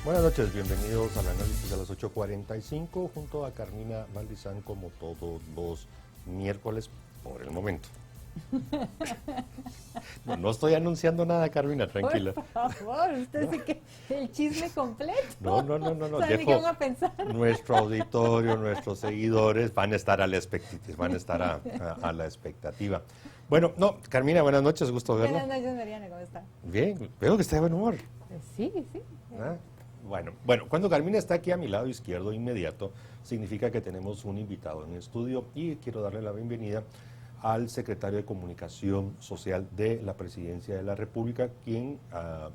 Buenas noches, bienvenidos al análisis de las 8:45 junto a Carmina Valdizán como todos los miércoles por el momento. No estoy anunciando nada, Carmina, tranquila. Por favor, usted sí que el chisme completo. No. ¿Sabe qué van a pensar? Nuestro auditorio, nuestros seguidores van a estar a la expectativa, a la expectativa. Bueno, Carmina, buenas noches, gusto verla. Buenas noches, Mariana, ¿cómo está? Bien, veo que está de buen humor. Sí. ¿Ah? Bueno, cuando Carmina está aquí a mi lado izquierdo inmediato, significa que tenemos un invitado en el estudio y quiero darle la bienvenida al secretario de Comunicación Social de la Presidencia de la República, quien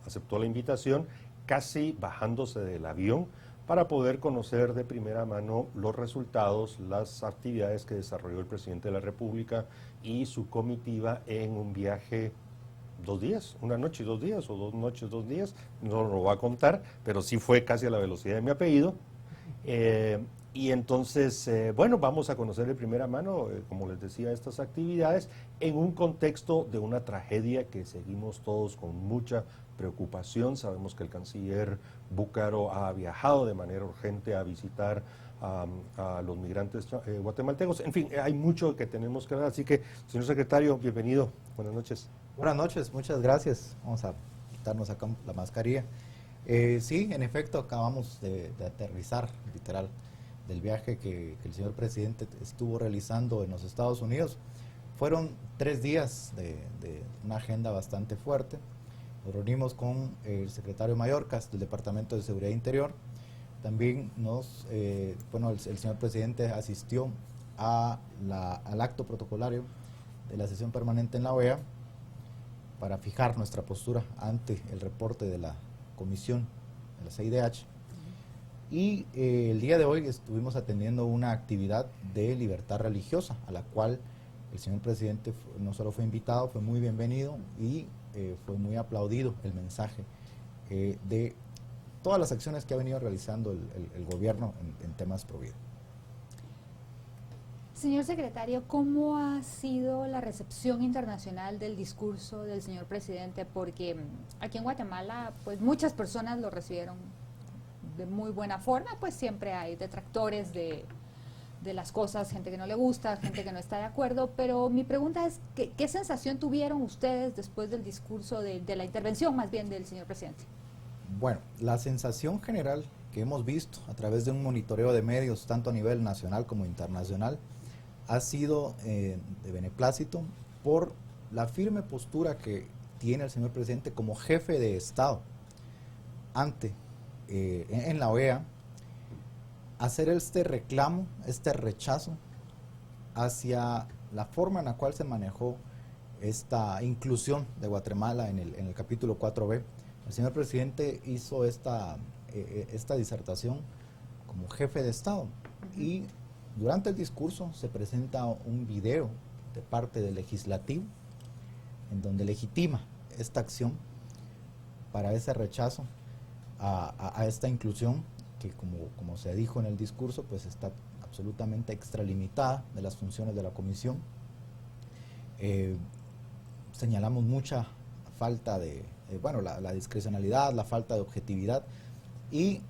aceptó la invitación casi bajándose del avión para poder conocer de primera mano los resultados, las actividades que desarrolló el presidente de la República y su comitiva en un viaje 2 días, una noche y 2 días, o 2 noches, 2 días, no lo va a contar, pero sí fue casi a la velocidad de mi apellido. Y entonces, vamos a conocer de primera mano, como les decía, estas actividades en un contexto de una tragedia que seguimos todos con mucha preocupación. Sabemos que el canciller Búcaro ha viajado de manera urgente a visitar a los migrantes guatemaltecos. En fin, hay mucho que tenemos que hablar, así que, señor secretario, bienvenido. Buenas noches. Buenas noches, muchas gracias. Vamos a quitarnos acá la mascarilla. Sí, en efecto, acabamos de aterrizar, literal, del viaje que el señor presidente estuvo realizando en los Estados Unidos. Fueron 3 días de una agenda bastante fuerte. Nos reunimos con el secretario Mayorkas del Departamento de Seguridad Interior. También el señor presidente asistió al acto protocolario de la sesión permanente en la OEA para fijar nuestra postura ante el reporte de la comisión de la CIDH. Y el día de hoy estuvimos atendiendo una actividad de libertad religiosa, a la cual el señor presidente no solo fue invitado, fue muy bienvenido y fue muy aplaudido el mensaje de todas las acciones que ha venido realizando el gobierno en temas pro vida. Señor secretario, ¿cómo ha sido la recepción internacional del discurso del señor presidente? Porque aquí en Guatemala, pues muchas personas lo recibieron de muy buena forma, pues siempre hay detractores de las cosas, gente que no le gusta, gente que no está de acuerdo, pero mi pregunta es, ¿qué sensación tuvieron ustedes después del discurso, de la intervención más bien del señor presidente? Bueno, la sensación general que hemos visto a través de un monitoreo de medios, tanto a nivel nacional como internacional, ha sido de beneplácito por la firme postura que tiene el señor presidente como jefe de Estado en la OEA, hacer este reclamo, este rechazo hacia la forma en la cual se manejó esta inclusión de Guatemala en el capítulo 4B. El señor presidente hizo esta disertación como jefe de Estado y durante el discurso se presenta un video de parte del legislativo en donde legitima esta acción para ese rechazo a esta inclusión que como se dijo en el discurso, pues está absolutamente extralimitada de las funciones de la comisión. Señalamos mucha falta la discrecionalidad, la falta de objetividad, y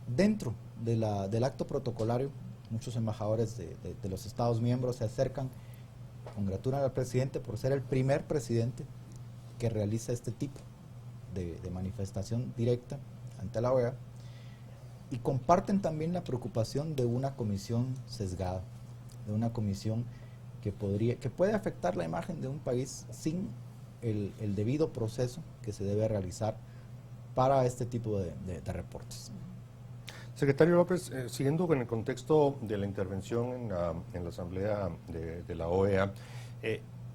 dentro del acto protocolario muchos embajadores de los Estados miembros se acercan, congratulan al presidente por ser el primer presidente que realiza este tipo de manifestación directa ante la OEA, y comparten también la preocupación de una comisión sesgada, de una comisión que puede afectar la imagen de un país sin el debido proceso que se debe realizar para este tipo de reportes. Secretario López, siguiendo con el contexto de la intervención en la Asamblea de la OEA,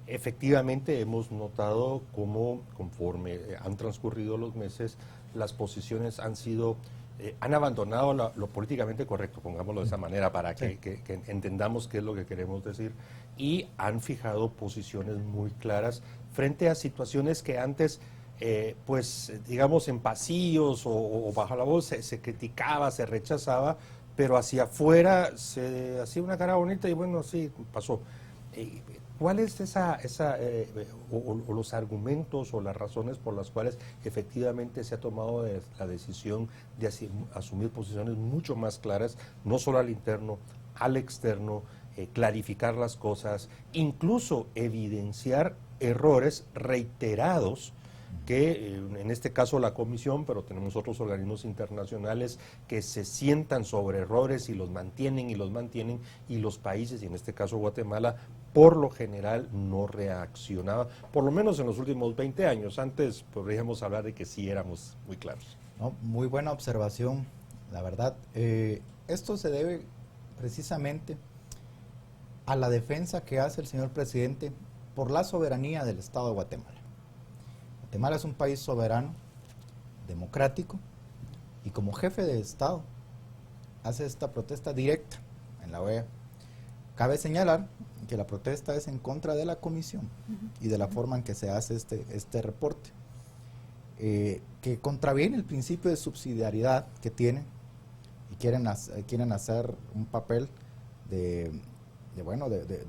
efectivamente hemos notado cómo conforme han transcurrido los meses, las posiciones han abandonado lo políticamente correcto, pongámoslo de esa manera, para que entendamos qué es lo que queremos decir, y han fijado posiciones muy claras frente a situaciones que antes, digamos, en pasillos o bajo la voz se criticaba, se rechazaba, pero hacia afuera se hacía una cara bonita y bueno, sí, pasó. ¿Cuál es o los argumentos o las razones por las cuales efectivamente se ha tomado la decisión de asumir posiciones mucho más claras, no solo al interno, al externo, clarificar las cosas, incluso evidenciar errores reiterados que en este caso la Comisión, pero tenemos otros organismos internacionales que se sientan sobre errores y los mantienen y los países, y en este caso Guatemala, por lo general no reaccionaba, por lo menos en los últimos 20 años. Antes podríamos hablar de que sí éramos muy claros. No, muy buena observación, la verdad. Esto se debe precisamente a la defensa que hace el señor presidente por la soberanía del Estado de Guatemala. Guatemala es un país soberano, democrático, y como jefe de Estado hace esta protesta directa en la OEA. Cabe señalar que la protesta es en contra de la Comisión y de la forma en que se hace este reporte, que contraviene el principio de subsidiariedad que tienen y quieren hacer un papel de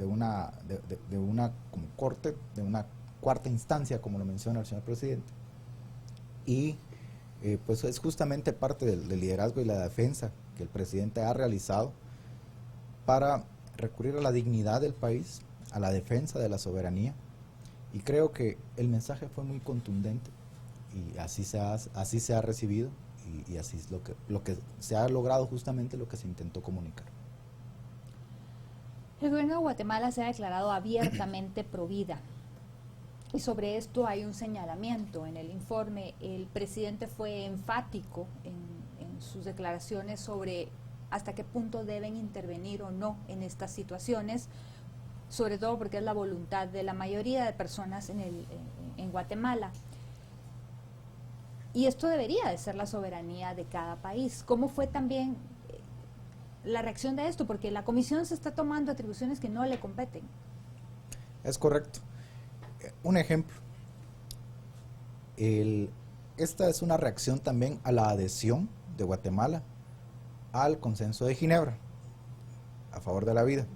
una como corte, de una cuarta instancia, como lo menciona el señor presidente, y pues es justamente parte del liderazgo y la defensa que el presidente ha realizado para recurrir a la dignidad del país, a la defensa de la soberanía, y creo que el mensaje fue muy contundente y así se ha recibido y así es lo que se ha logrado, justamente lo que se intentó comunicar. El gobierno de Guatemala se ha declarado abiertamente pro vida. Y sobre esto hay un señalamiento en el informe. El presidente fue enfático en sus declaraciones sobre hasta qué punto deben intervenir o no en estas situaciones, sobre todo porque es la voluntad de la mayoría de personas en Guatemala. Y esto debería de ser la soberanía de cada país. ¿Cómo fue también la reacción de esto? Porque la Comisión se está tomando atribuciones que no le competen. Es correcto. Un ejemplo, esta es una reacción también a la adhesión de Guatemala al Consenso de Ginebra a favor de la vida.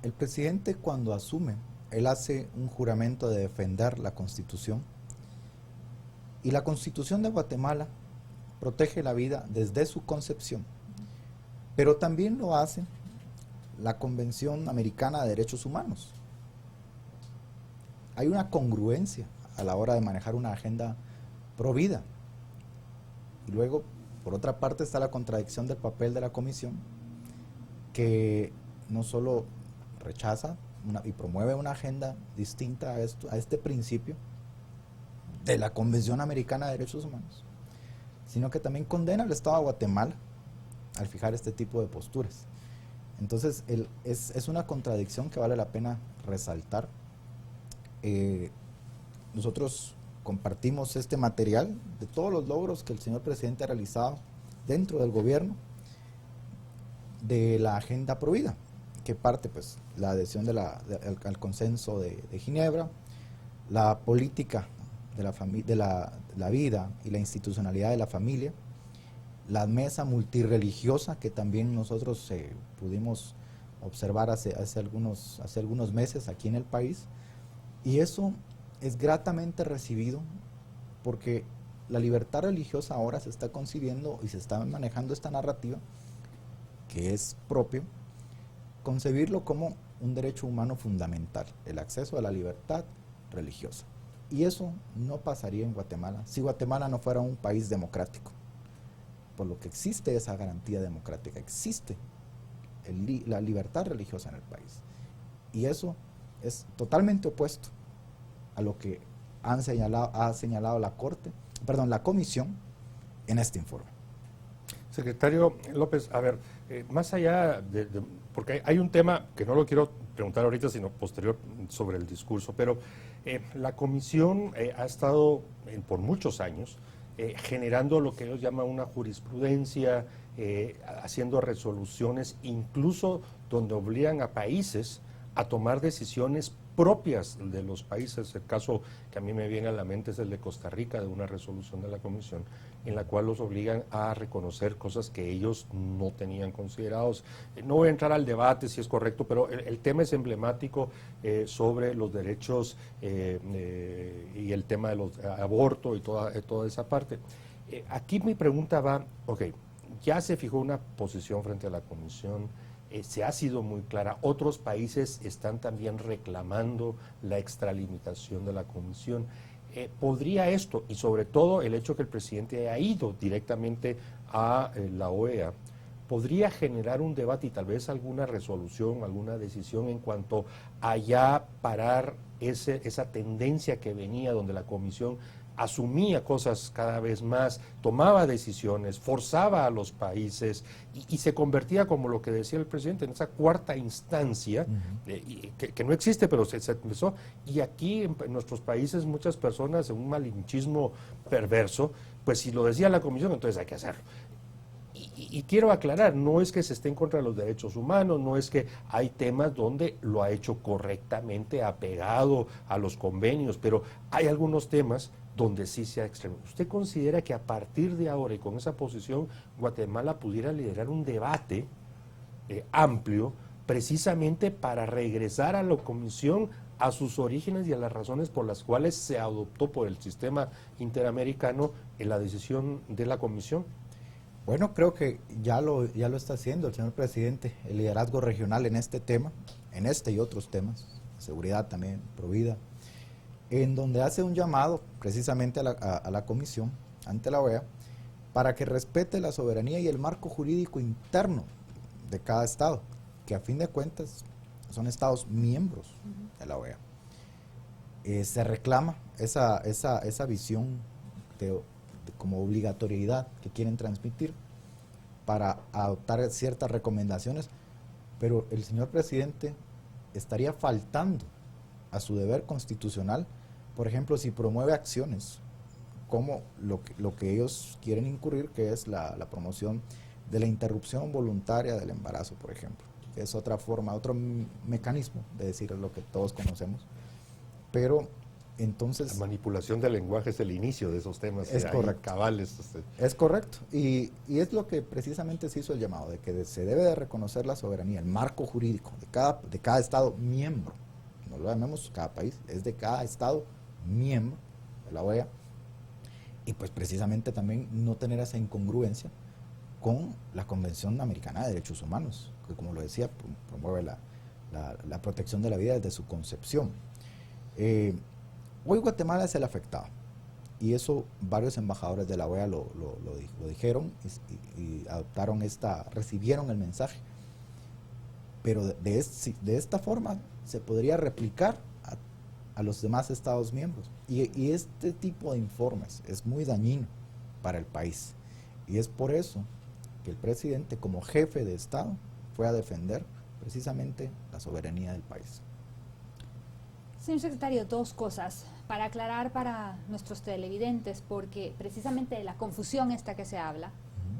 El presidente, cuando asume, él hace un juramento de defender la Constitución, y la Constitución de Guatemala protege la vida desde su concepción, pero también lo hace la Convención Americana de Derechos Humanos. Hay una congruencia a la hora de manejar una agenda pro vida. Y luego, por otra parte, está la contradicción del papel de la Comisión, que no solo rechaza y promueve una agenda distinta a este principio de la Convención Americana de Derechos Humanos, sino que también condena al Estado de Guatemala al fijar este tipo de posturas. Entonces, es una contradicción que vale la pena resaltar. Nosotros compartimos este material de todos los logros que el señor presidente ha realizado dentro del gobierno de la agenda pro vida, que parte pues la adhesión al consenso de Ginebra, la política de la vida y la institucionalidad de la familia, la mesa multirreligiosa que también nosotros pudimos observar hace algunos meses aquí en el país. Y eso es gratamente recibido porque la libertad religiosa ahora se está concibiendo y se está manejando esta narrativa que es propio, concebirlo como un derecho humano fundamental, el acceso a la libertad religiosa. Y eso no pasaría en Guatemala si Guatemala no fuera un país democrático, por lo que existe esa garantía democrática, existe la libertad religiosa en el país. Y eso es totalmente opuesto a lo que ha señalado la Comisión en este informe. Secretario López, a ver, más allá porque hay un tema que no lo quiero preguntar ahorita, sino posterior sobre el discurso, pero la Comisión ha estado por muchos años generando lo que ellos llaman una jurisprudencia, haciendo resoluciones, incluso donde obligan a países a tomar decisiones propias de los países. El caso que a mí me viene a la mente es el de Costa Rica, de una resolución de la Comisión, en la cual los obligan a reconocer cosas que ellos no tenían considerados. No voy a entrar al debate si es correcto, pero el tema es emblemático sobre los derechos y el tema de los aborto y toda esa parte. Aquí mi pregunta va, ok, ya se fijó una posición frente a la Comisión, se ha sido muy clara, otros países están también reclamando la extralimitación de la Comisión. ¿Podría esto, y sobre todo el hecho que el presidente haya ido directamente a la OEA, podría generar un debate y tal vez alguna resolución, alguna decisión en cuanto a ya parar esa tendencia que venía donde la Comisión asumía cosas cada vez más, tomaba decisiones, forzaba a los países y se convertía, como lo que decía el presidente, en esa cuarta instancia, que no existe, pero se empezó. Y aquí en nuestros países muchas personas, en un malinchismo perverso, pues si lo decía la Comisión, entonces hay que hacerlo. Y quiero aclarar, no es que se esté en contra de los derechos humanos, no es que hay temas donde lo ha hecho correctamente, apegado a los convenios, pero hay algunos temas donde sí se ha extremado. ¿Usted considera que a partir de ahora y con esa posición Guatemala pudiera liderar un debate amplio precisamente para regresar a la Comisión a sus orígenes y a las razones por las cuales se adoptó por el sistema interamericano en la decisión de la Comisión? Bueno, creo que ya lo está haciendo el señor presidente, el liderazgo regional en este tema, en este y otros temas, seguridad también, provida, en donde hace un llamado precisamente a la Comisión ante la OEA para que respete la soberanía y el marco jurídico interno de cada estado, que a fin de cuentas son estados miembros de la OEA. Se reclama esa visión como obligatoriedad que quieren transmitir para adoptar ciertas recomendaciones, pero el señor presidente estaría faltando a su deber constitucional, por ejemplo, si promueve acciones como lo que ellos quieren incurrir, que es la promoción de la interrupción voluntaria del embarazo, por ejemplo, que es otra forma, otro mecanismo de decir lo que todos conocemos, pero entonces... La manipulación del lenguaje es el inicio de esos temas. Es correcto. Cabales. Es correcto. Y es lo que precisamente se hizo el llamado, de que se debe de reconocer la soberanía, el marco jurídico de cada estado miembro. No lo llamemos cada país, es de cada estado miembro de la OEA. Y pues precisamente también no tener esa incongruencia con la Convención Americana de Derechos Humanos, que como lo decía, promueve la protección de la vida desde su concepción. Hoy Guatemala es el afectado, y eso varios embajadores de la OEA lo dijeron y adoptaron recibieron el mensaje. Pero de esta forma se podría replicar a los demás estados miembros. Y este tipo de informes es muy dañino para el país. Y es por eso que el presidente, como jefe de Estado, fue a defender precisamente la soberanía del país. Señor secretario, dos cosas para aclarar para nuestros televidentes, porque precisamente de la confusión esta que se habla,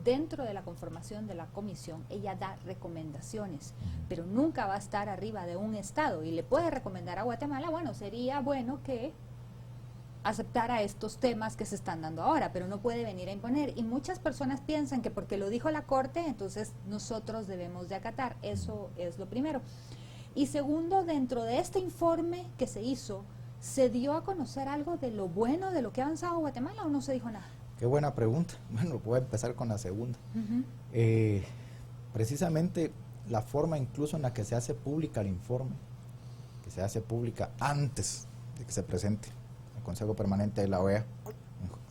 dentro de la conformación de la comisión, ella da recomendaciones, pero nunca va a estar arriba de un estado y le puede recomendar a Guatemala, bueno, sería bueno que aceptara estos temas que se están dando ahora, pero no puede venir a imponer. Y muchas personas piensan que porque lo dijo la Corte, entonces nosotros debemos de acatar. Eso es lo primero. Y segundo, dentro de este informe que se hizo, ¿se dio a conocer algo de lo bueno, de lo que ha avanzado Guatemala, o no se dijo nada? Qué buena pregunta. Bueno, voy a empezar con la segunda. Precisamente la forma incluso en la que se hace pública el informe, que se hace pública antes de que se presente al Consejo Permanente de la OEA,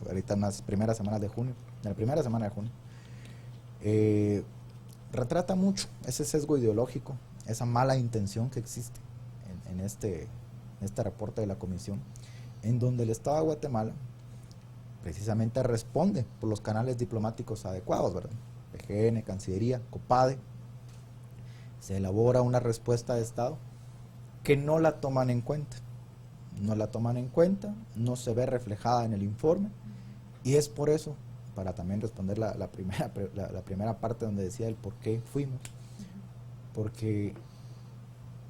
ahorita en las primeras semanas de junio, en la primera semana de junio, retrata mucho ese sesgo ideológico, esa mala intención que existe en este reporte de la Comisión, en donde el Estado de Guatemala precisamente responde por los canales diplomáticos adecuados, ¿verdad? PGN, Cancillería, COPADE. Se elabora una respuesta de Estado que no la toman en cuenta. No la toman en cuenta, no se ve reflejada en el informe, y es por eso, para también responder la primera parte donde decía el por qué fuimos, porque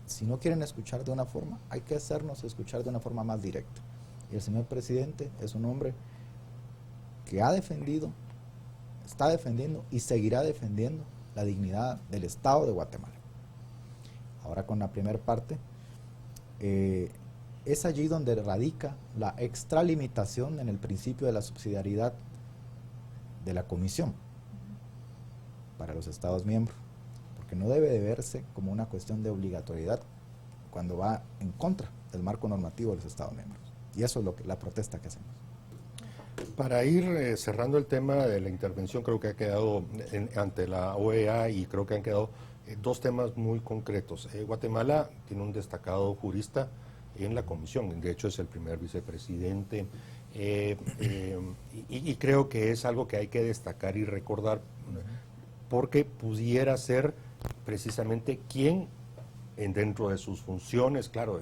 si no quieren escuchar de una forma, hay que hacernos escuchar de una forma más directa. Y el señor presidente es un hombre que ha defendido, está defendiendo y seguirá defendiendo la dignidad del Estado de Guatemala. Ahora con la primera parte, es allí donde radica la extralimitación en el principio de la subsidiariedad de la Comisión para los Estados miembros, porque no debe de verse como una cuestión de obligatoriedad cuando va en contra del marco normativo de los Estados miembros. Y eso es la protesta que hacemos. Para ir cerrando el tema de la intervención, creo que ha quedado ante la OEA y creo que han quedado dos temas muy concretos. Guatemala tiene un destacado jurista en la comisión, de hecho es el primer vicepresidente, y creo que es algo que hay que destacar y recordar, porque pudiera ser precisamente quien, dentro de sus funciones, claro,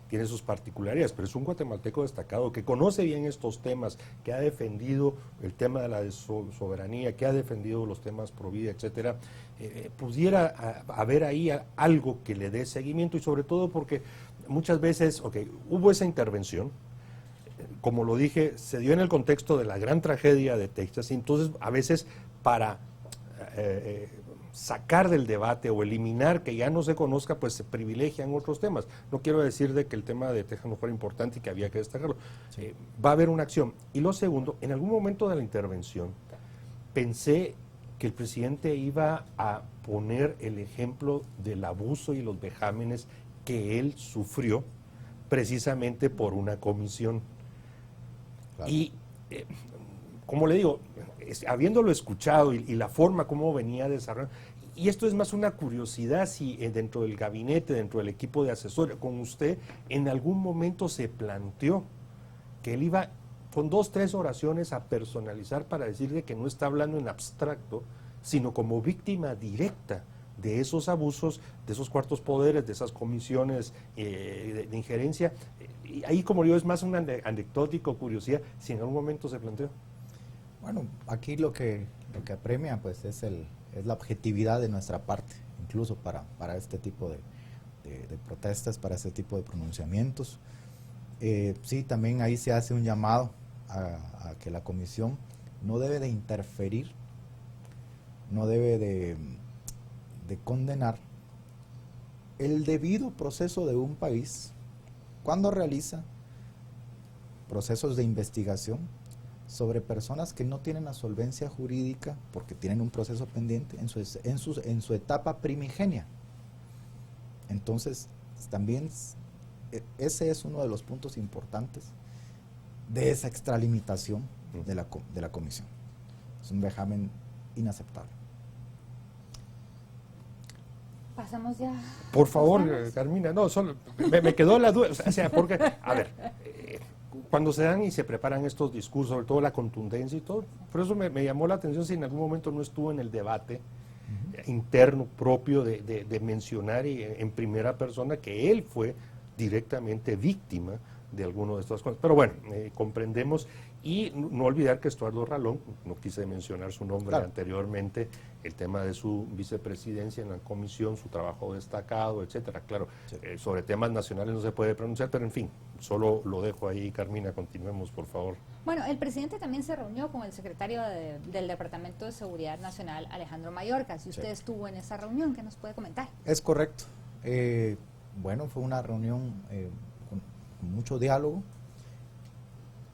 tiene sus particularidades, pero es un guatemalteco destacado que conoce bien estos temas, que ha defendido el tema de la soberanía, que ha defendido los temas pro vida, etcétera. Pudiera haber ahí algo que le dé seguimiento, y sobre todo porque muchas veces, hubo esa intervención, como lo dije, se dio en el contexto de la gran tragedia de Texas, y entonces a veces para sacar del debate o eliminar que ya no se conozca, pues se privilegian otros temas. No quiero decir de que el tema de Texas no fuera importante y que había que destacarlo. Sí. Va a haber una acción. Y lo segundo, en algún momento de la intervención pensé que el presidente iba a poner el ejemplo del abuso y los vejámenes que él sufrió precisamente por una comisión. Claro. Y, como le digo, habiéndolo escuchado y la forma como venía desarrollando, y esto es más una curiosidad, si dentro del gabinete, dentro del equipo de asesores, con usted, en algún momento se planteó que él iba con 2, 3 oraciones a personalizar para decirle que no está hablando en abstracto, sino como víctima directa de esos abusos, de esos cuartos poderes, de esas comisiones de injerencia. Y ahí, como digo, es más un anecdótico, curiosidad, si en algún momento se planteó. Bueno, aquí lo que apremia pues es la objetividad de nuestra parte, incluso para este tipo de protestas, para este tipo de pronunciamientos. Sí, también ahí se hace un llamado a que la comisión no debe de interferir, no debe de condenar el debido proceso de un país cuando realiza procesos de investigación sobre personas que no tienen la solvencia jurídica porque tienen un proceso pendiente en su etapa primigenia. Entonces, también ese es uno de los puntos importantes de esa extralimitación de la comisión. Es un vejamen inaceptable. Pasamos ya. Por favor, Carmina, no, solo me quedó la duda, o sea, porque, a ver, cuando se dan y se preparan estos discursos, sobre todo la contundencia y todo, por eso me llamó la atención si en algún momento no estuvo en el debate interno propio de mencionar en primera persona que él fue directamente víctima de alguno de estas cosas. Pero bueno, comprendemos, y no olvidar que Estuardo Ralón, no quise mencionar su nombre anteriormente, el tema de su vicepresidencia en la comisión, su trabajo destacado, etcétera. Claro, sí. Sobre temas nacionales no se puede pronunciar, pero en fin, solo lo dejo ahí. Carmina, continuemos, por favor. Bueno, el presidente también se reunió con el secretario del Departamento de Seguridad Nacional, Alejandro Mayorkas. Si usted estuvo en esa reunión, ¿qué nos puede comentar? Es correcto. Bueno, fue una reunión con mucho diálogo.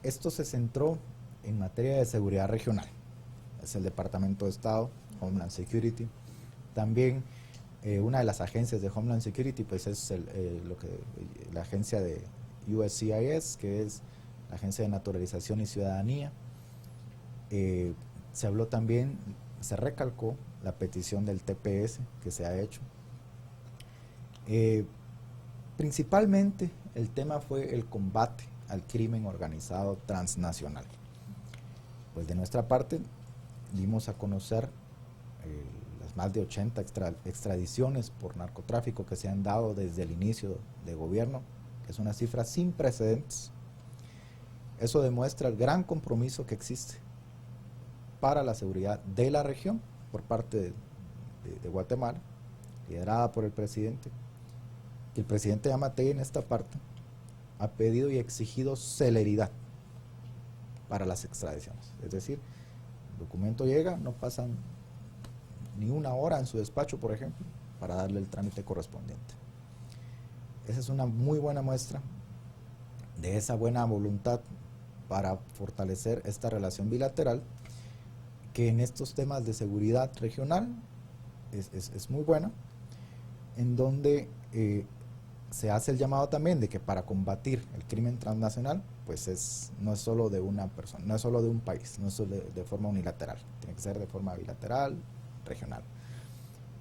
Esto se centró en materia de seguridad regional. Es el Departamento de Estado, Homeland Security. También una de las agencias de Homeland Security pues es la agencia de USCIS, que es la Agencia de Naturalización y Ciudadanía. Se habló también, se recalcó la petición del TPS que se ha hecho. Principalmente el tema fue el combate al crimen organizado transnacional. Pues de nuestra parte dimos a conocer las más de 80 extradiciones por narcotráfico que se han dado desde el inicio de gobierno, que es una cifra sin precedentes. Eso demuestra el gran compromiso que existe para la seguridad de la región por parte de Guatemala, liderada por el presidente, que el presidente Yamatei en esta parte ha pedido y exigido celeridad para las extradiciones. Es decir, el documento llega, no pasan ni una hora en su despacho, por ejemplo, para darle el trámite correspondiente. Esa es una muy buena muestra de esa buena voluntad para fortalecer esta relación bilateral, que en estos temas de seguridad regional es muy buena, en donde se hace el llamado también de que para combatir el crimen transnacional, pues no es solo de una persona, no es solo de un país, no es solo de forma unilateral, tiene que ser de forma bilateral, regional.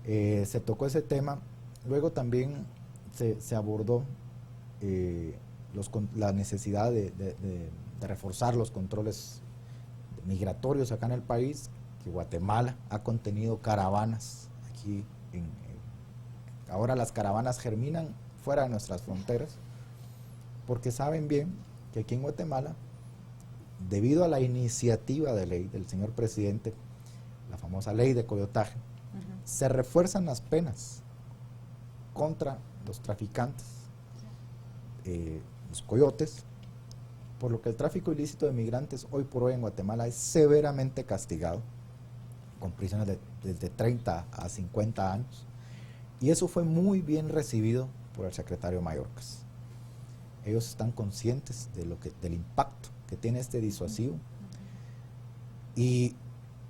Se tocó ese tema, luego también se abordó la necesidad de reforzar los controles migratorios acá en el país, que Guatemala ha contenido caravanas aquí, ahora las caravanas germinan fuera de nuestras fronteras, porque saben bien que aquí en Guatemala, debido a la iniciativa de ley del señor presidente, la famosa ley de coyotaje, se refuerzan las penas contra los traficantes, los coyotes, por lo que el tráfico ilícito de migrantes hoy por hoy en Guatemala es severamente castigado, con prisiones desde 30 a 50 años, y eso fue muy bien recibido por el secretario Mayorkas. Ellos están conscientes del impacto que tiene este disuasivo, y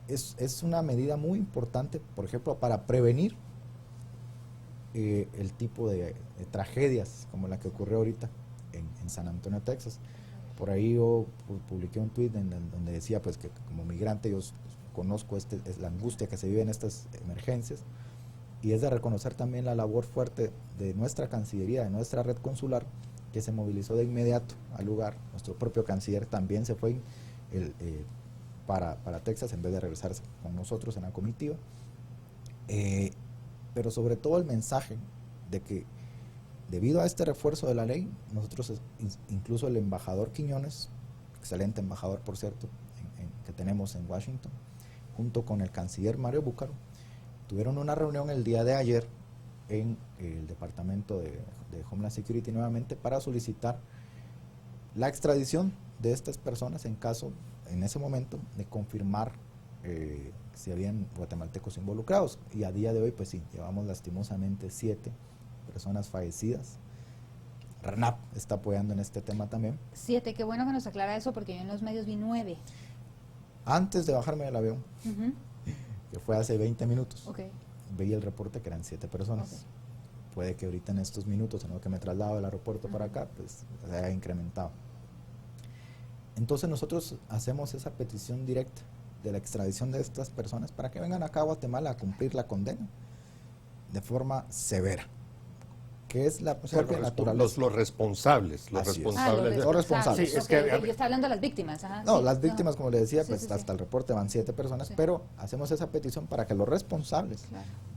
es una medida muy importante, por ejemplo, para prevenir el tipo de tragedias como la que ocurrió ahorita en San Antonio, Texas. Por ahí yo publiqué un tuit donde decía pues que como migrante yo conozco es la angustia que se vive en estas emergencias, y es de reconocer también la labor fuerte de nuestra Cancillería, de nuestra red consular, que se movilizó de inmediato al lugar. Nuestro propio canciller también se fue para Texas en vez de regresarse con nosotros en la comitiva, pero sobre todo el mensaje de que debido a este refuerzo de la ley, nosotros, incluso el embajador Quiñones, excelente embajador por cierto, que tenemos en Washington, junto con el canciller Mario Búcaro, tuvieron una reunión el día de ayer en el departamento de Homeland Security nuevamente para solicitar la extradición de estas personas en caso, en ese momento, de confirmar si habían guatemaltecos involucrados. Y a día de hoy, pues sí, llevamos lastimosamente 7 personas fallecidas. RENAP está apoyando en este tema también. 7, qué bueno que nos aclara eso, porque yo en los medios vi 9. Antes de bajarme del avión, que fue hace 20 minutos, veía el reporte que eran 7 personas. Puede que ahorita en estos minutos, en lo que me traslado del aeropuerto para acá, pues se haya incrementado. Entonces nosotros hacemos esa petición directa de la extradición de estas personas para que vengan acá a Guatemala a cumplir la condena de forma severa, que es la propia naturaleza. Los responsables. Los responsables. Sí, es que yo estaba hablando de las víctimas. No, las víctimas, como le decía, pues hasta el reporte van 7 personas, pero hacemos esa petición para que los responsables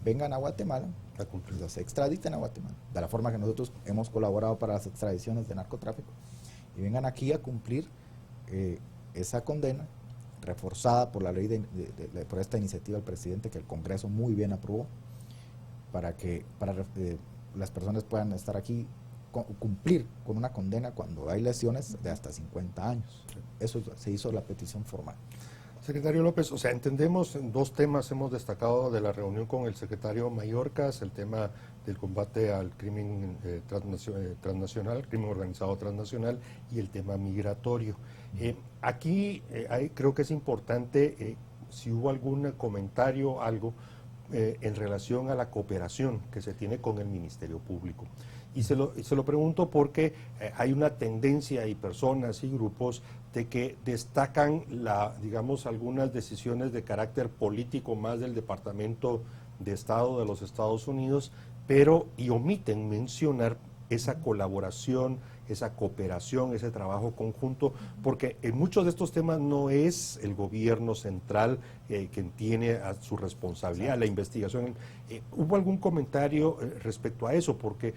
vengan a Guatemala y los extraditen a Guatemala, de la forma que nosotros hemos colaborado para las extradiciones de narcotráfico, y vengan aquí a cumplir esa condena reforzada por la ley por esta iniciativa del presidente, que el Congreso muy bien aprobó, para las personas puedan estar aquí, cumplir con una condena cuando hay lesiones de hasta 50 años. Eso se hizo la petición formal. Secretario López, o sea, entendemos, 2 temas hemos destacado de la reunión con el secretario Mayorkas: el tema del combate al crimen transnacional, crimen organizado transnacional, y el tema migratorio. Aquí creo que es importante, si hubo algún comentario, algo en relación a la cooperación que se tiene con el Ministerio Público. Y se lo pregunto porque hay una tendencia, y personas y grupos de que destacan algunas decisiones de carácter político más del Departamento de Estado de los Estados Unidos, y omiten mencionar esa colaboración, esa cooperación, ese trabajo conjunto, porque en muchos de estos temas no es el gobierno central quien tiene a su responsabilidad la investigación. ¿Hubo algún comentario respecto a eso? Porque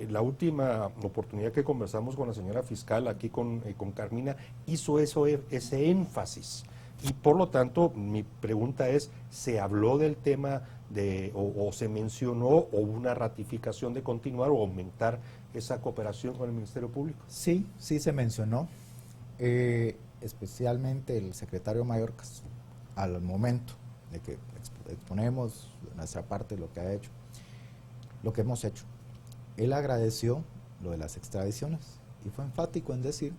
la última oportunidad que conversamos con la señora fiscal aquí con Carmina hizo ese énfasis. Y por lo tanto, mi pregunta es, ¿se habló del tema o se mencionó o una ratificación de continuar o aumentar esa cooperación con el Ministerio Público? Sí, sí se mencionó, especialmente el secretario Mayorkas, al momento de que exponemos de nuestra parte lo que ha hecho, lo que hemos hecho. Él agradeció lo de las extradiciones y fue enfático en decir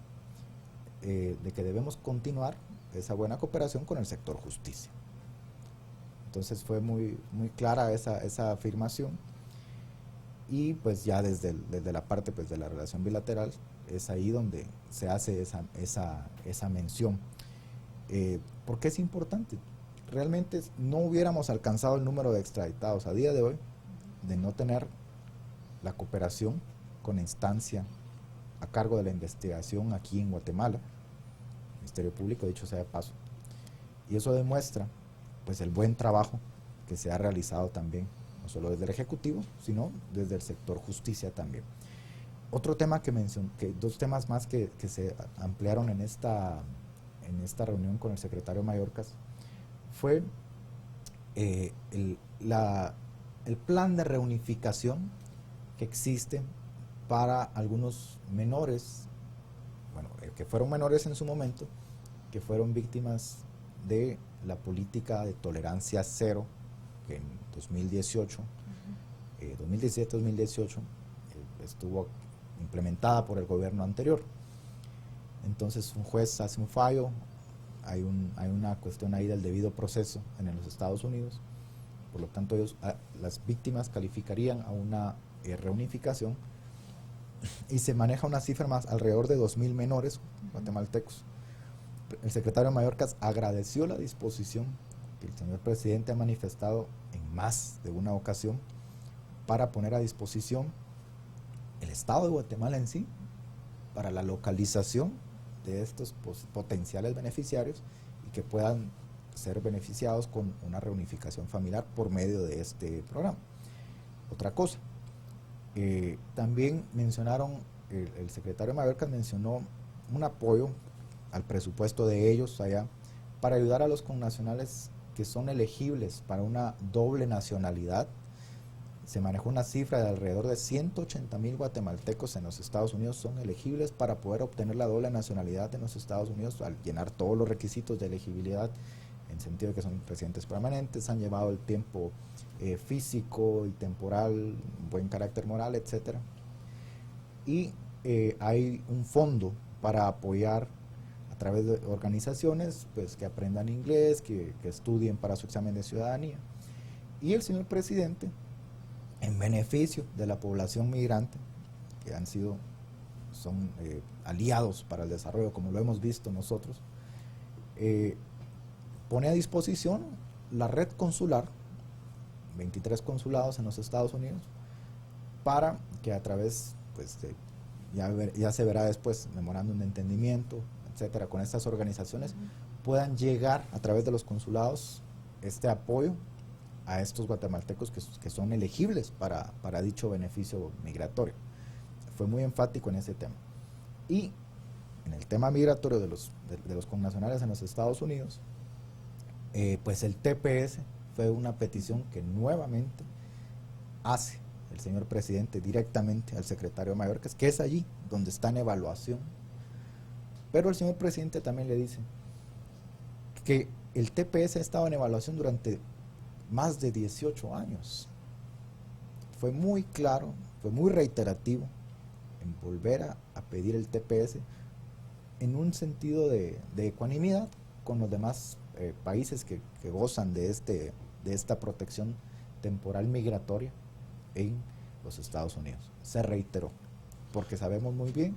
de que debemos continuar esa buena cooperación con el sector justicia. Entonces fue muy clara esa afirmación, y pues ya desde la parte pues de la relación bilateral es ahí donde se hace esa mención. ¿Por qué es importante? Realmente no hubiéramos alcanzado el número de extraditados a día de hoy de no tener la cooperación con instancia a cargo de la investigación aquí en Guatemala, Ministerio Público, dicho sea de paso. Y eso demuestra pues el buen trabajo que se ha realizado también, no solo desde el Ejecutivo, sino desde el sector justicia también. Otro tema dos temas más que se ampliaron en esta reunión con el secretario Mayorkas fue el plan de reunificación que existe para algunos menores, bueno, que fueron menores en su momento, que fueron víctimas de la política de tolerancia cero, que en 2017-2018 estuvo implementada por el gobierno anterior. Entonces un juez hace un fallo, hay una cuestión ahí del debido proceso en los Estados Unidos, por lo tanto las víctimas calificarían a una reunificación, y se maneja una cifra más alrededor de 2,000 menores guatemaltecos. El secretario Mayorkas agradeció la disposición que el señor presidente ha manifestado en más de una ocasión para poner a disposición el Estado de Guatemala en sí para la localización de estos potenciales beneficiarios y que puedan ser beneficiados con una reunificación familiar por medio de este programa. Otra cosa, también mencionaron, el secretario Mayorkas mencionó un apoyo al presupuesto de ellos allá para ayudar a los connacionales que son elegibles para una doble nacionalidad. Se manejó una cifra de alrededor de 180,000 guatemaltecos en los Estados Unidos son elegibles para poder obtener la doble nacionalidad en los Estados Unidos al llenar todos los requisitos de elegibilidad, en sentido de que son residentes permanentes, han llevado el tiempo físico y temporal, buen carácter moral, etc. Y hay un fondo para apoyar a través de organizaciones pues, que aprendan inglés, que estudien para su examen de ciudadanía. Y el señor presidente, en beneficio de la población migrante, que son aliados para el desarrollo, como lo hemos visto nosotros, pone a disposición la red consular, 23 consulados en los Estados Unidos, para que a través, pues, ya se verá después, memorándum de entendimiento, etcétera, con estas organizaciones, puedan llegar a través de los consulados este apoyo a estos guatemaltecos que son elegibles para dicho beneficio migratorio. Fue muy enfático en ese tema. Y en el tema migratorio de los connacionales en los Estados Unidos, pues el TPS fue una petición que nuevamente hace el señor presidente directamente al secretario Mayorkas, que es allí donde está en evaluación. Pero el señor presidente también le dice que el TPS ha estado en evaluación durante más de 18 años. Fue muy claro, fue muy reiterativo en volver a pedir el TPS en un sentido de ecuanimidad con los demás países que gozan de esta protección temporal migratoria en los Estados Unidos. Se reiteró, porque sabemos muy bien,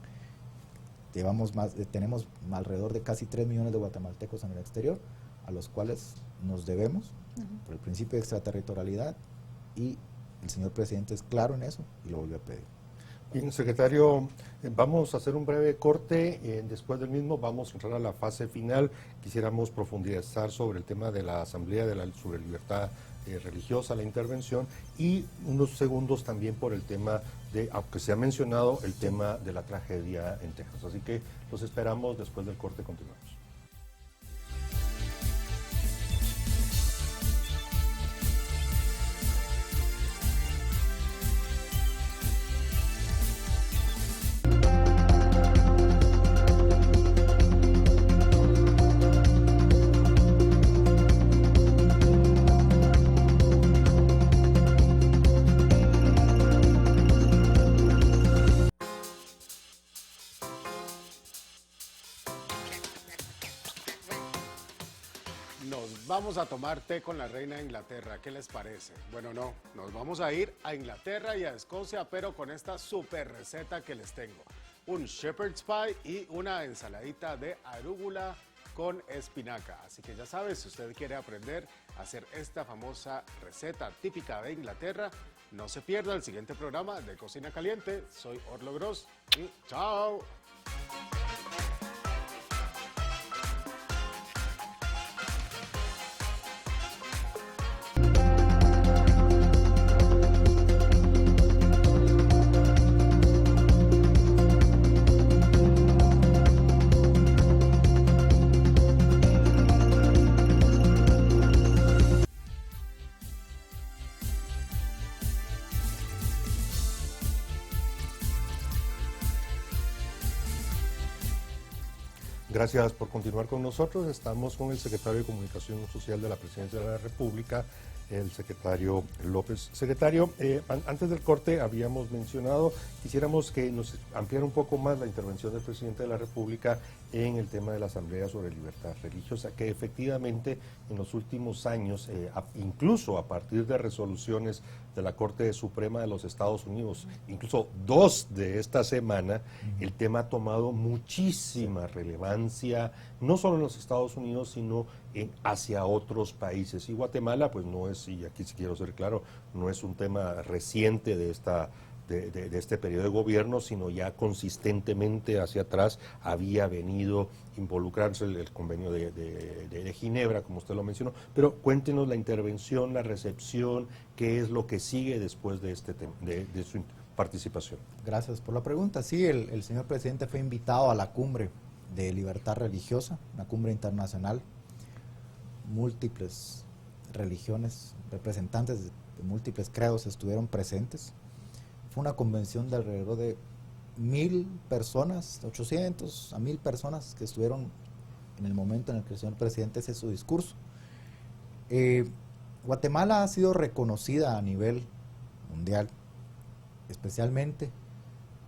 tenemos alrededor de casi 3 millones de guatemaltecos en el exterior, a los cuales nos debemos por el principio de extraterritorialidad, y el señor presidente es claro en eso y lo volvió a pedir. Bien, secretario, vamos a hacer un breve corte, después del mismo vamos a entrar a la fase final. Quisiéramos profundizar sobre el tema de la Asamblea sobre libertad religiosa, la intervención, y unos segundos también por el tema de, aunque se ha mencionado, el tema de la tragedia en Texas. Así que los esperamos después del corte, continuamos. vamos a tomar té con la reina de Inglaterra, ¿qué les parece? Bueno, no, nos vamos a ir a Inglaterra y a Escocia, pero con esta super receta que les tengo. Un shepherd's pie y una ensaladita de arúgula con espinaca. Así que ya sabes, si usted quiere aprender a hacer esta famosa receta típica de Inglaterra, no se pierda el siguiente programa de Cocina Caliente. Soy Orlo Gross y ¡chao! Gracias por continuar con nosotros. Estamos con el secretario de Comunicación Social de la Presidencia de la República, el secretario López. Secretario, antes del corte habíamos mencionado, quisiéramos que nos ampliara un poco más la intervención del presidente de la República en el tema de la Asamblea sobre Libertad Religiosa, que efectivamente en los últimos años, incluso a partir de resoluciones de la Corte Suprema de los Estados Unidos, incluso 2 de esta semana, el tema ha tomado muchísima relevancia, no solo en los Estados Unidos, sino hacia otros países. Y Guatemala, pues no es, y aquí sí quiero ser claro, no es un tema reciente de este periodo de gobierno, sino ya consistentemente hacia atrás había venido involucrarse el convenio de Ginebra, como usted lo mencionó. Pero cuéntenos la intervención, la recepción, qué es lo que sigue después de este tema, de su participación. Gracias por la pregunta. Sí, el señor presidente fue invitado a la cumbre de libertad religiosa, una cumbre internacional, múltiples religiones, representantes de múltiples credos estuvieron presentes. Fue una convención de alrededor de 1,000 personas, 800 a 1,000 personas que estuvieron en el momento en el que el señor presidente hace su discurso. Guatemala ha sido reconocida a nivel mundial, especialmente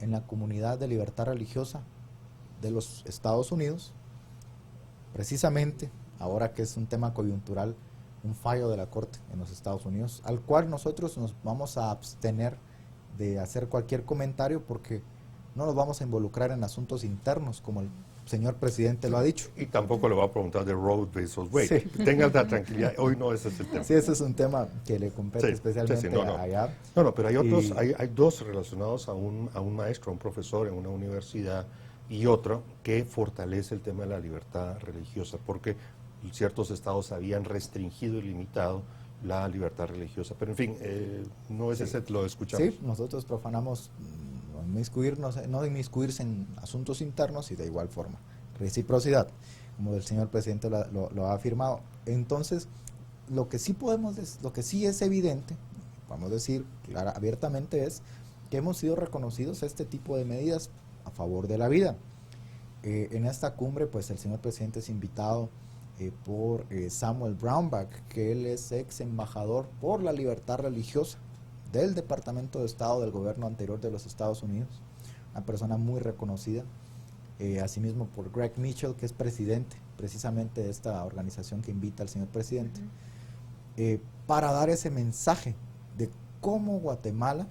en la comunidad de libertad religiosa de los Estados Unidos, precisamente ahora que es un tema coyuntural, un fallo de la Corte en los Estados Unidos, al cual nosotros nos vamos a abstener de hacer cualquier comentario porque no nos vamos a involucrar en asuntos internos, como el señor presidente lo ha dicho. Y tampoco le voy a preguntar de Roe versus Wade. Sí. Tengan la tranquilidad, hoy no ese es el tema. Sí, ese es un tema que le compete especialmente allá. No, pero hay otros, hay dos relacionados a un maestro, a un profesor en una universidad, y otro que fortalece el tema de la libertad religiosa, porque ciertos estados habían restringido y limitado la libertad religiosa. Pero en fin, no es ese, lo escuchamos. Sí, nosotros profanamos no inmiscuirse en asuntos internos y de igual forma. Reciprocidad, como el señor presidente lo ha afirmado. Entonces, lo que sí es evidente, vamos a decir abiertamente, es que hemos sido reconocidos a este tipo de medidas a favor de la vida. En esta cumbre, pues el señor presidente es invitado por Samuel Brownback, que él es ex embajador por la libertad religiosa del Departamento de Estado del gobierno anterior de los Estados Unidos, una persona muy reconocida, asimismo por Greg Mitchell, que es presidente precisamente de esta organización que invita al señor presidente, para dar ese mensaje de cómo Guatemala,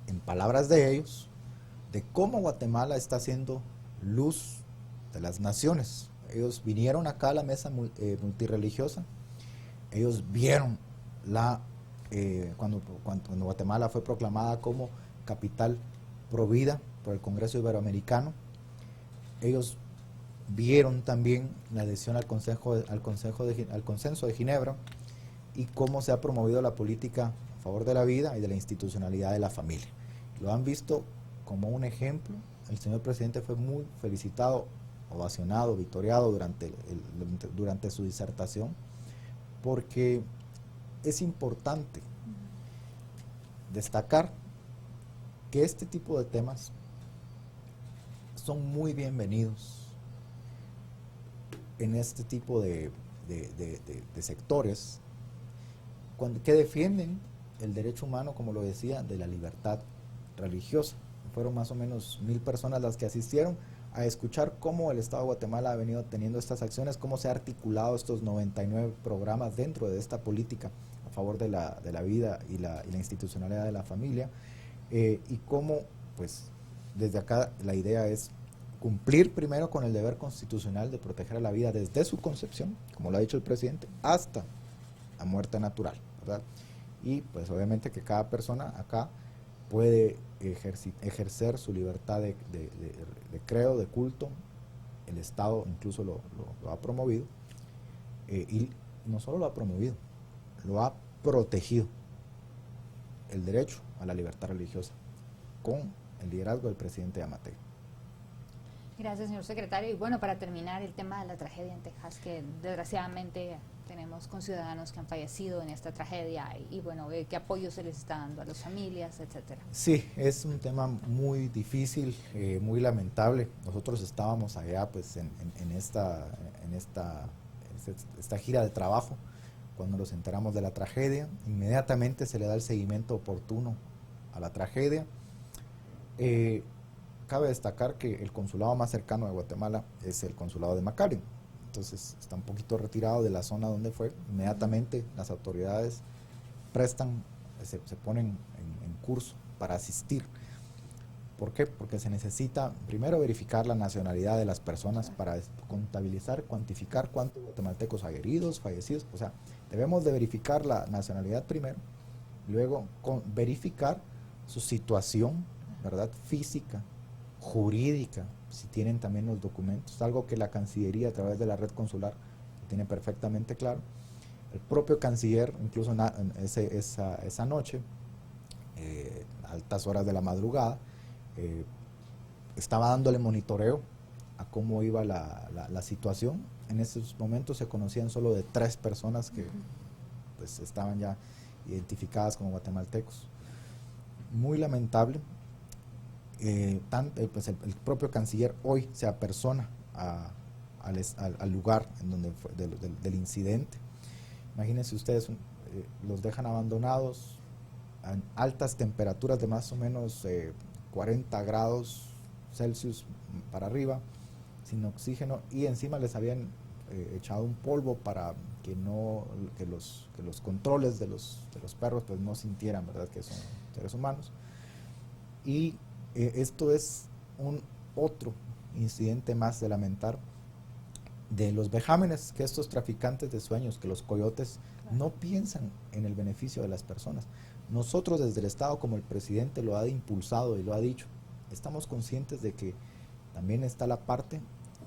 en palabras de ellos, de cómo Guatemala está haciendo luz de las naciones. Ellos vinieron acá a la mesa multirreligiosa, ellos vieron cuando Guatemala fue proclamada como capital provida por el Congreso Iberoamericano, ellos vieron también la adhesión al Consenso de Ginebra y cómo se ha promovido la política a favor de la vida y de la institucionalidad de la familia. Lo han visto como un ejemplo. El señor presidente fue muy felicitado, ovacionado, victoriado durante su disertación, porque es importante destacar que este tipo de temas son muy bienvenidos en este tipo de sectores que defienden el derecho humano, como lo decía, de la libertad religiosa. Fueron más o menos 1,000 personas las que asistieron, a escuchar cómo el Estado de Guatemala ha venido teniendo estas acciones, cómo se ha articulado estos 99 programas dentro de esta política a favor de la vida y la institucionalidad de la familia, y cómo, pues, desde acá la idea es cumplir primero con el deber constitucional de proteger a la vida desde su concepción, como lo ha dicho el presidente, hasta la muerte natural, ¿verdad? Y pues obviamente que cada persona acá puede ejercer su libertad de credo, de culto. El Estado incluso lo ha promovido, y no solo lo ha promovido, lo ha protegido, el derecho a la libertad religiosa, con el liderazgo del presidente Yamatei. Gracias, señor secretario. Y bueno, para terminar, el tema de la tragedia en Texas, que desgraciadamente tenemos conciudadanos que han fallecido en esta tragedia, y bueno, qué apoyo se les está dando a las familias, etcétera. Sí, es un tema muy difícil, muy lamentable. Nosotros estábamos allá pues en esta gira de trabajo cuando nos enteramos de la tragedia. Inmediatamente se le da el seguimiento oportuno a la tragedia. Cabe destacar que el consulado más cercano de Guatemala es el consulado de McAllen, entonces está un poquito retirado de la zona donde fue. Inmediatamente las autoridades se ponen en curso para asistir. ¿Por qué? Porque se necesita primero verificar la nacionalidad de las personas para contabilizar, cuantificar cuántos guatemaltecos hay heridos, fallecidos. O sea, debemos de verificar la nacionalidad primero, luego verificar su situación, ¿verdad?, física, jurídica, si tienen también los documentos, algo que la Cancillería a través de la red consular tiene perfectamente claro. El propio canciller, incluso esa noche, altas horas de la madrugada, estaba dándole monitoreo a cómo iba la situación. En esos momentos se conocían solo de 3 personas que pues estaban ya identificadas como guatemaltecos. Muy lamentable. Pues el propio canciller hoy se apersona al lugar en donde fue del incidente. Imagínense ustedes, los dejan abandonados a altas temperaturas de más o menos 40 grados Celsius para arriba, sin oxígeno, y encima les habían echado un polvo para que los controles de los perros pues no sintieran, ¿verdad?, que son seres humanos. Y esto es otro incidente más de lamentar, de los vejámenes que estos traficantes de sueños, que los coyotes, no piensan en el beneficio de las personas. Nosotros desde el Estado, como el presidente lo ha impulsado y lo ha dicho, estamos conscientes de que también está la parte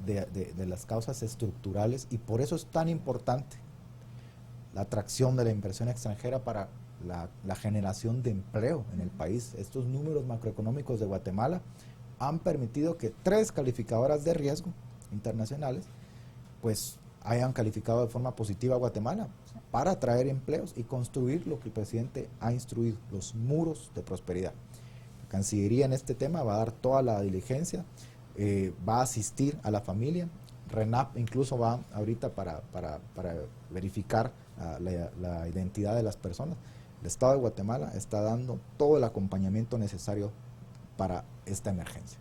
de las causas estructurales, y por eso es tan importante la atracción de la inversión extranjera para la generación de empleo en el país. Estos números macroeconómicos de Guatemala han permitido que 3 calificadoras de riesgo internacionales pues hayan calificado de forma positiva a Guatemala para atraer empleos y construir lo que el presidente ha instruido, los muros de prosperidad. La Cancillería en este tema va a dar toda la diligencia, va a asistir a la familia. RENAP incluso va ahorita para verificar la identidad de las personas. El Estado de Guatemala está dando todo el acompañamiento necesario para esta emergencia.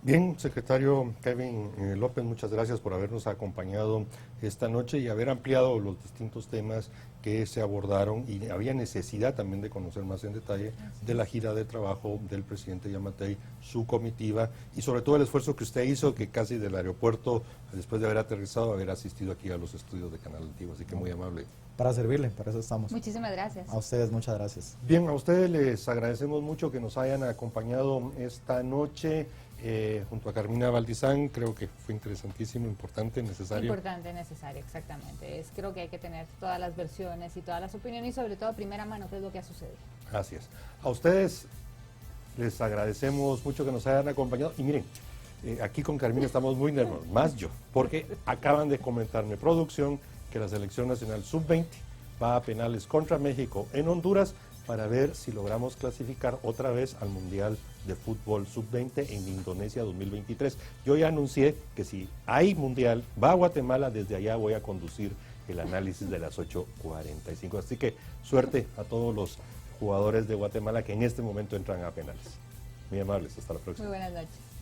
Bien, secretario Kevin López, muchas gracias por habernos acompañado esta noche y haber ampliado los distintos temas que se abordaron, y había necesidad también de conocer más en detalle de la gira de trabajo del presidente Yamatei, su comitiva, y sobre todo el esfuerzo que usted hizo, que casi del aeropuerto, después de haber aterrizado, haber asistido aquí a los estudios de Canal Antiguo, así que muy amable. Para servirle, para eso estamos. Muchísimas gracias. A ustedes, muchas gracias. Bien, a ustedes les agradecemos mucho que nos hayan acompañado esta noche. Junto a Carmina Valdizán, creo que fue interesantísimo, importante, necesario. Importante, necesario, exactamente. Creo que hay que tener todas las versiones y todas las opiniones, y sobre todo primera mano, qué es lo que ha sucedido. Así es. A ustedes les agradecemos mucho que nos hayan acompañado. Y miren, aquí con Carmina estamos muy nerviosos, más yo, porque acaban de comentarme producción que la Selección Nacional Sub-20 va a penales contra México en Honduras para ver si logramos clasificar otra vez al Mundial de Fútbol Sub-20 en Indonesia 2023. Yo ya anuncié que si hay Mundial, va a Guatemala, desde allá voy a conducir el análisis de las 8:45. Así que suerte a todos los jugadores de Guatemala que en este momento entran a penales. Muy amables, hasta la próxima. Muy buenas noches.